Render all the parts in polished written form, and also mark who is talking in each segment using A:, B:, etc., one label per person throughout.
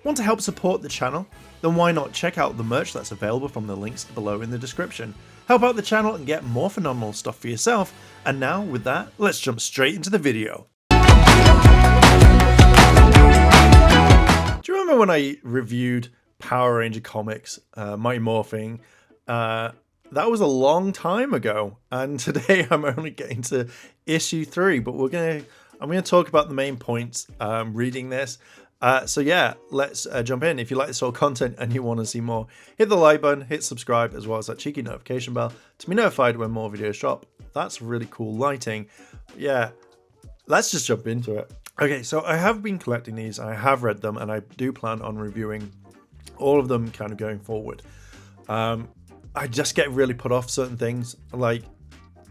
A: Want to help support the channel? Then why not check out the merch that's available from the links below in the description. Help out the channel and get more phenomenal stuff for yourself. And now, with that, let's jump straight into the video. Do you remember when I reviewed Power Ranger comics, Mighty Morphin? That was a long time ago, and today I'm only getting to issue 3, but I'm gonna talk about the main points reading this. So yeah, let's jump in. If you like this sort of content and you want to see more, hit the like button, hit subscribe, as well as that cheeky notification bell to be notified when more videos drop. That's really cool lighting. Yeah, let's just jump into it. Okay, so I have been collecting these, I have read them, and I do plan on reviewing all of them kind of going forward. I just get really put off certain things. Like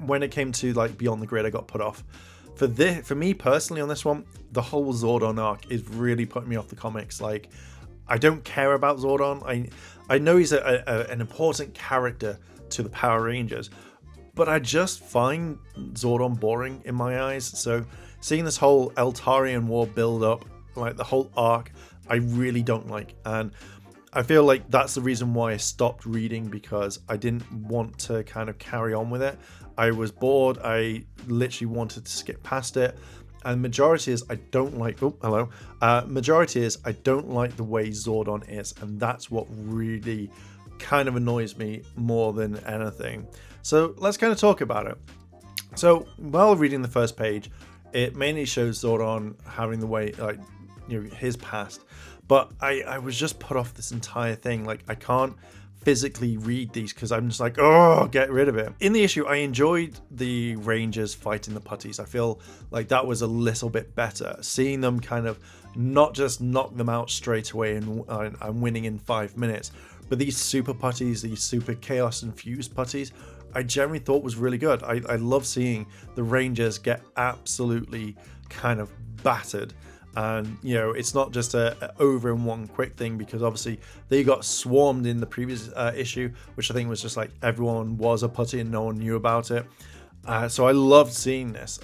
A: when it came to like Beyond the Grid, I got put off. For me personally on this one, the whole Zordon arc is really putting me off the comics. Like, I don't care about Zordon. I know he's an important character to the Power Rangers, but I just find Zordon boring in my eyes. So seeing this whole Eltarian war build up, like the whole arc, I really don't like. And I feel like that's the reason why I stopped reading, because I didn't want to kind of carry on with it. I was bored. I literally wanted to skip past it. And majority is I don't like, majority is I don't like the way Zordon is. And that's what really kind of annoys me more than anything. So let's kind of talk about it. So while reading the first page, it mainly shows Zordon having the way, like, you know, his past. But I was just put off this entire thing. Like, I can't physically read these because I'm just like, oh, get rid of it. In the issue, I enjoyed the Rangers fighting the putties. I feel like that was a little bit better. Seeing them kind of not just knock them out straight away and winning in 5 minutes, but these super putties, these super chaos infused putties, I generally thought was really good. I love seeing the Rangers get absolutely kind of battered. And, you know, it's not just a over in one quick thing, because obviously they got swarmed in the previous issue, which I think was just like everyone was a putty and no one knew about it. So I loved seeing this.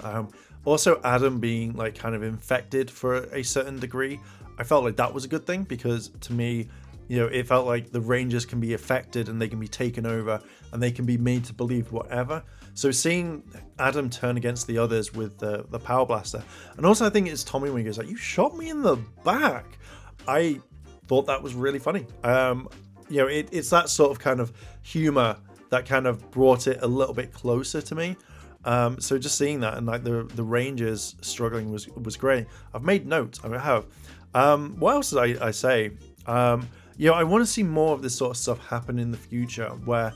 A: Also, Adam being like kind of infected for a certain degree, I felt like that was a good thing, because to me, you know, it felt like the Rangers can be affected and they can be taken over and they can be made to believe whatever. So seeing Adam turn against the others with the Power Blaster, and also I think it's Tommy when he goes like, "You shot me in the back." I thought that was really funny. You know, it's that sort of kind of humor that kind of brought it a little bit closer to me. So just seeing that and like the Rangers struggling was great. I've made notes. I have. What else did I say? You know, I want to see more of this sort of stuff happen in the future, where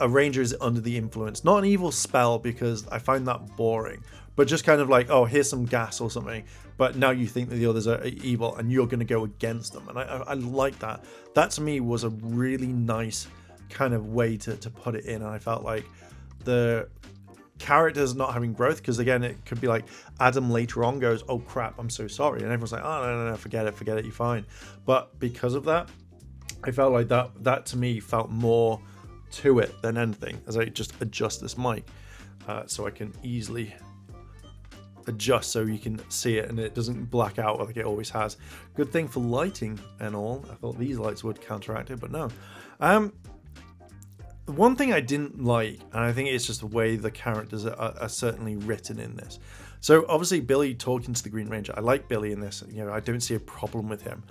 A: a Ranger is under the influence. Not an evil spell, because I find that boring, but just kind of like, oh, here's some gas or something, but now you think that the others are evil and you're going to go against them. And I like that. That to me was a really nice kind of way to put it in. And I felt like the characters not having growth, because again, it could be like Adam later on goes, "Oh crap, I'm so sorry," and everyone's like, "Oh no, forget it, you're fine." But because of that, I felt like that to me felt more to it than anything. As I just adjust this mic so I can easily adjust so you can see it and it doesn't black out like it always has. Good thing for lighting and all. I thought these lights would counteract it, but no. One thing I didn't like, and I think it's just the way the characters are certainly written in this. So obviously Billy talking to the Green Ranger. I like Billy in this. You know, I don't see a problem with him.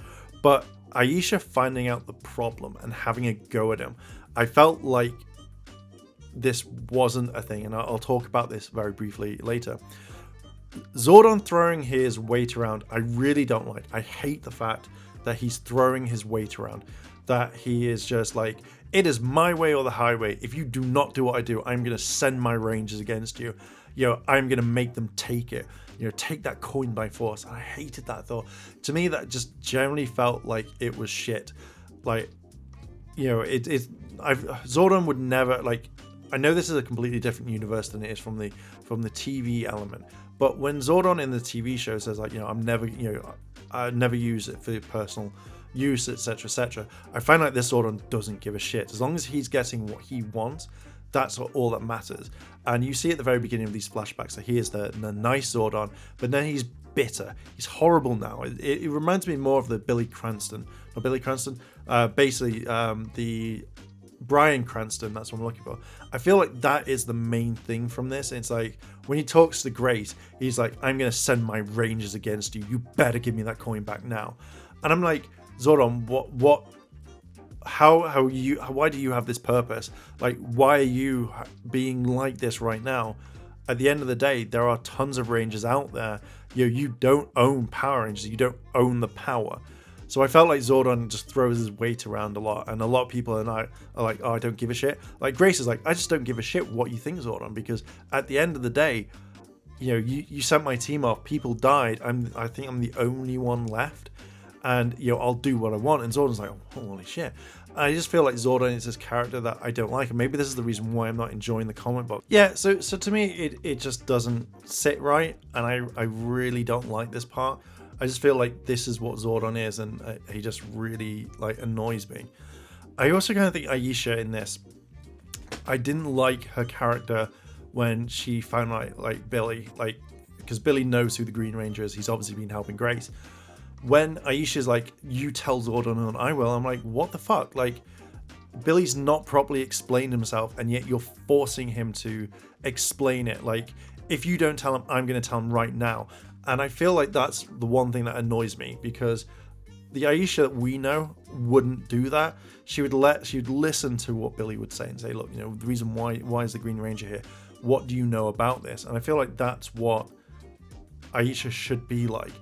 A: But Aisha finding out the problem and having a go at him, I felt like this wasn't a thing. And I'll talk about this very briefly later. Zordon throwing his weight around, I really don't like. I hate the fact that he's throwing his weight around. That he is just like, it is my way or the highway. If you do not do what I do, I'm going to send my Rangers against you. You know, I'm going to make them take it. You know, take that coin by force. And I hated that thought. To me, that just generally felt like it was shit. Like, you know, Zordon would never, like, I know this is a completely different universe than it is from the TV element. But when Zordon in the TV show says like, you know, I never use it for personal use, etc., etc., I find like this Zordon doesn't give a shit. As long as he's getting what he wants, that's all that matters. And you see at the very beginning of these flashbacks that he is the nice Zordon, but then he's bitter. He's horrible now. It reminds me more of the Billy Cranston, or Billy Cranston, basically the Bryan Cranston, that's what I'm looking for. I feel like that is the main thing from this. It's like when he talks to Grace, he's like, I'm gonna send my rangers against you. You better give me that coin back now. And I'm like, Zordon, why do you have this purpose? Like, why are you being like this right now? At the end of the day, there are tons of rangers out there. You don't own Power Rangers. You don't own the power. So I felt like Zordon just throws his weight around a lot, and a lot of people are like, oh, I don't give a shit. Like Grace is like, I just don't give a shit what you think, Zordon, because at the end of the day, you sent my team off, people died. I think I'm the only one left, and I'll do what I want. And Zordon's like, oh, holy shit. I just feel like Zordon is this character that I don't like, and maybe this is the reason why I'm not enjoying the comic book. Yeah, so to me, it just doesn't sit right, and I really don't like this part. I just feel like this is what Zordon is, and he just really like annoys me. I also kind of think Aisha in this, I didn't like her character when she found out like Billy, like because Billy knows who the Green Ranger is. He's obviously been helping Grace. When Aisha's like, you tell Zordon and I will, I'm like, what the fuck? Like, Billy's not properly explained himself, and yet you're forcing him to explain it. Like, if you don't tell him, I'm going to tell him right now. And I feel like that's the one thing that annoys me, because the Aisha that we know wouldn't do that. She'd listen to what Billy would say and say, look, the reason why is the Green Ranger here? What do you know about this? And I feel like that's what Aisha should be like.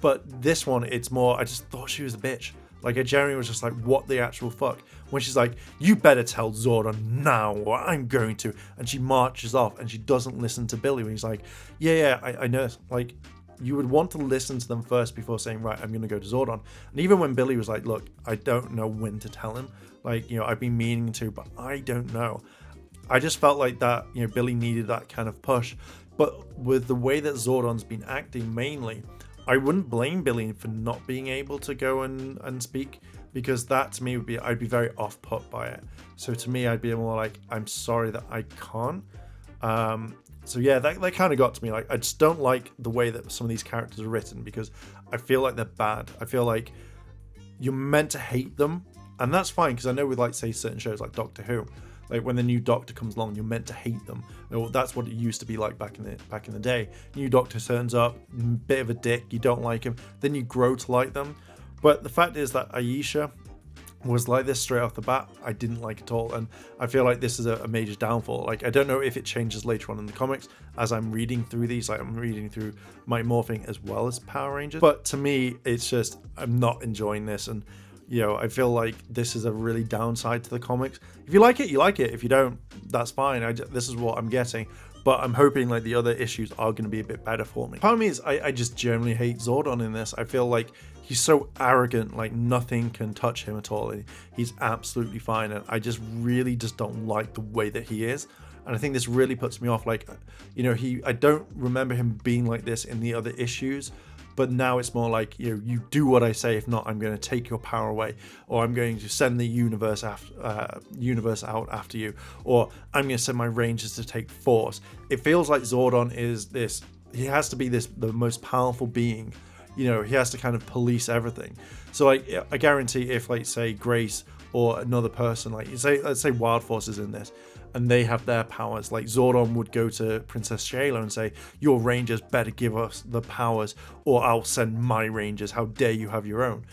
A: But this one, it's more, I just thought she was a bitch. Like, I genuinely was just like, what the actual fuck? When she's like, you better tell Zordon now, or I'm going to. And she marches off, and she doesn't listen to Billy. When he's like, yeah, I know. Like, you would want to listen to them first before saying, right, I'm going to go to Zordon. And even when Billy was like, look, I don't know when to tell him. Like, I've been meaning to, but I don't know. I just felt like that, Billy needed that kind of push. But with the way that Zordon's been acting mainly, I wouldn't blame Billy for not being able to go and speak, because that to me I'd be very off put by it. So to me, I'd be more like, I'm sorry that I can't. So yeah, that kind of got to me. Like, I just don't like the way that some of these characters are written, because I feel like they're bad. I feel like you're meant to hate them, and that's fine, because I know with, like, say, certain shows like Doctor Who, like when the new Doctor comes along, you're meant to hate them. Well, that's what it used to be like back in the day. New Doctor turns up, bit of a dick, you don't like him, then you grow to like them. But the fact is that Aisha was like this straight off the bat. I didn't like it at all, and I feel like this is a major downfall. Like, I don't know if it changes later on in the comics as I'm reading through these. Like, I'm reading through Mighty Morphin as well as Power Rangers, but to me, it's just, I'm not enjoying this, and I feel like this is a really downside to the comics. If you like it, you like it. If you don't, that's fine. This is what I'm getting. But I'm hoping like the other issues are going to be a bit better for me. Part of me is I just generally hate Zordon in this. I feel like he's so arrogant, like nothing can touch him at all. He's absolutely fine, and I just really just don't like the way that he is. And I think this really puts me off. Like, I don't remember him being like this in the other issues. But now it's more like, you do what I say. If not, I'm going to take your power away, or I'm going to send the universe out after you, or I'm going to send my rangers to take force. It feels like Zordon is this. He has to be the most powerful being. He has to kind of police everything. So I guarantee if, like, say Grace or another person, like let's say Wild Force is in this, and they have their powers, like Zordon would go to Princess Shayla and say, your rangers better give us the powers, or I'll send my rangers. How dare you have your own?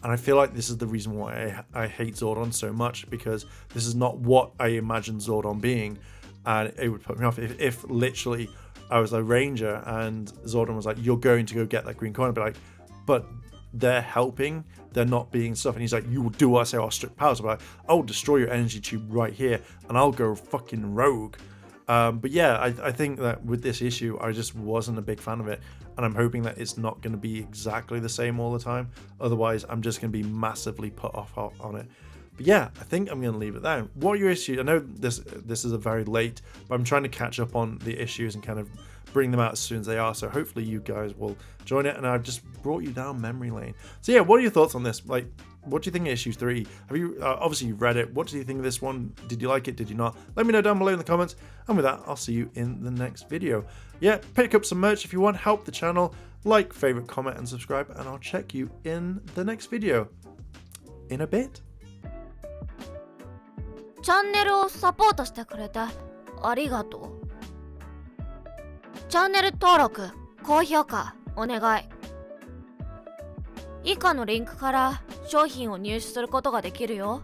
A: And I feel like this is the reason why I hate Zordon so much, because this is not what I imagined Zordon being, and it would put me off if literally I was a ranger and Zordon was like, you're going to go get that green coin. I'd be like, but they're helping, they're not being stuff. And he's like, you will do what I say, I'll strip powers. I'll be like, I'll destroy your energy tube right here, and I'll go fucking rogue. But yeah, I think that with this issue, I just wasn't a big fan of it, and I'm hoping that it's not going to be exactly the same all the time. Otherwise, I'm just going to be massively put off on it. But yeah, I think I'm going to leave it there. What are your issues? I know this is a very late, but I'm trying to catch up on the issues and kind of bring them out as soon as they are. So hopefully you guys will join it, and I've just brought you down memory lane. So yeah, what are your thoughts on this? Like, what do you think of issue 3? Have you obviously you've read it? What do you think of this one? Did you like it? Did you not? Let me know down below in the comments. And with that, I'll see you in the next video. Yeah, pick up some merch if you want. Help the channel. Like, favorite, comment, and subscribe, and I'll check you in the next video in a bit.
B: チャンネルをサポートしてくれてありがとう。チャンネル登録、高評価お願い。以下のリンクから商品を入手することができるよ。